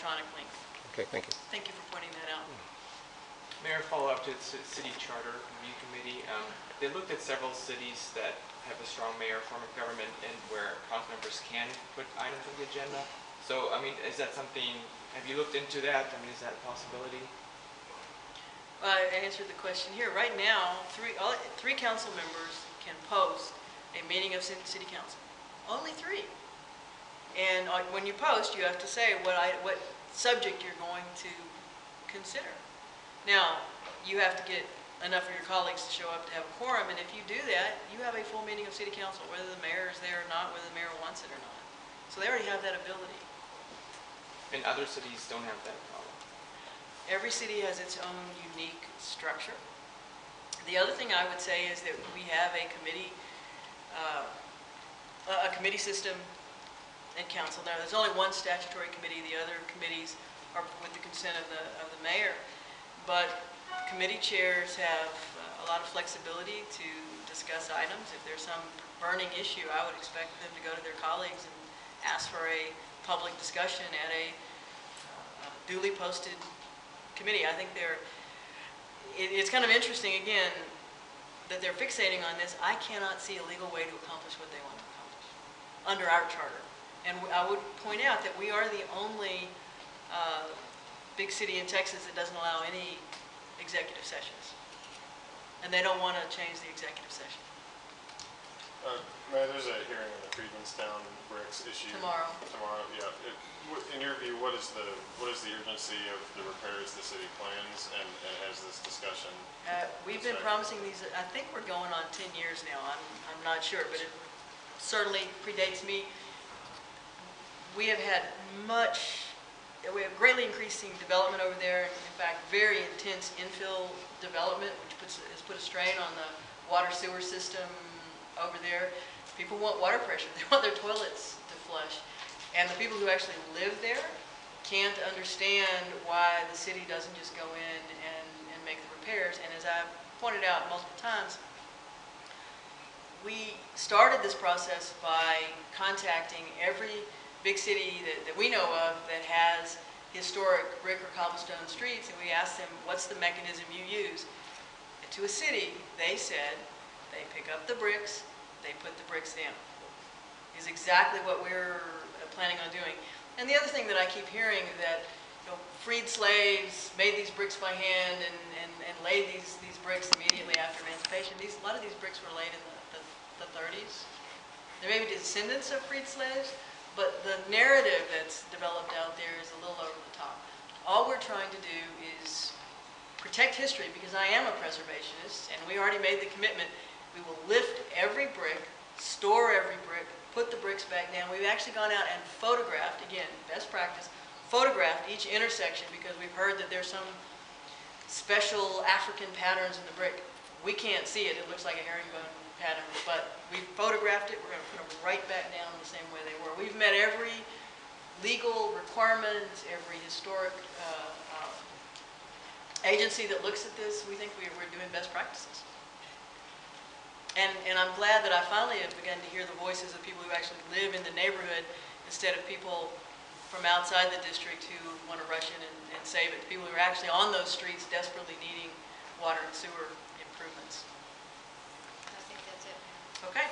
electronic link. Okay, thank you. Thank you for pointing that out. Mayor, follow up to the City Charter Review Committee. They looked at several cities that have a strong mayor form of government and where council members can put items on the agenda. So, I mean, is that something, have you looked into that? I mean, is that a possibility? I answered the question here. Right now, three council members can post a meeting of city council. Only 3. And when you post, you have to say what subject you're going to consider. Now, you have to get enough of your colleagues to show up to have a quorum, and if you do that, you have a full meeting of city council, whether the mayor is there or not, whether the mayor wants it or not. So they already have that ability. And other cities don't have that problem. Every city has its own unique structure. The other thing I would say is that we have a committee system in council. Now, there's only one statutory committee. The other committees are with the consent of the mayor. But committee chairs have a lot of flexibility to discuss items. If there's some burning issue, I would expect them to go to their colleagues and ask for a public discussion at a duly posted committee. I think it's kind of interesting, again, that they're fixating on this. I cannot see a legal way to accomplish what they want to accomplish under our charter. And I would point out that we are the only big city in Texas that doesn't allow any executive sessions. And they don't want to change the executive session. Mayor, there's a hearing on the Freedmanstown bricks issue. Tomorrow, yeah. In your view, what is the urgency of the repairs the city plans and has this discussion? We've been promising these, I think we're going on 10 years now. I'm not sure, but it certainly predates me. We have had we have greatly increasing development over there. In fact, very intense infill development, which has put a strain on the water sewer system over there. People want water pressure. They want their toilets to flush. And the people who actually live there can't understand why the city doesn't just go in and make the repairs. And as I've pointed out multiple times, we started this process by contacting every big city that we know of that has historic brick or cobblestone streets, and we asked them, what's the mechanism you use? And to a city, they said, they pick up the bricks, they put the bricks down. Is exactly what we're planning on doing. And the other thing that I keep hearing that freed slaves made these bricks by hand and laid these bricks immediately after emancipation. A lot of these bricks were laid in the 30s. There may be descendants of freed slaves, but the narrative that's developed out there is a little over the top. All we're trying to do is protect history, because I am a preservationist, and we already made the commitment. We will lift every brick, store every brick, put the bricks back down. We've actually gone out and photographed, again, best practice, photographed each intersection, because we've heard that there's some special African patterns in the brick. We can't see it. It looks like a herringbone pattern, but we photographed it. We're going to put them right back down the same way they were. We've met every legal requirement, every historic agency that looks at this. We think we're doing best practices. And I'm glad that I finally have begun to hear the voices of people who actually live in the neighborhood instead of people from outside the district who want to rush in and save it. People who are actually on those streets desperately needing water and sewer improvements. I think that's it. Okay.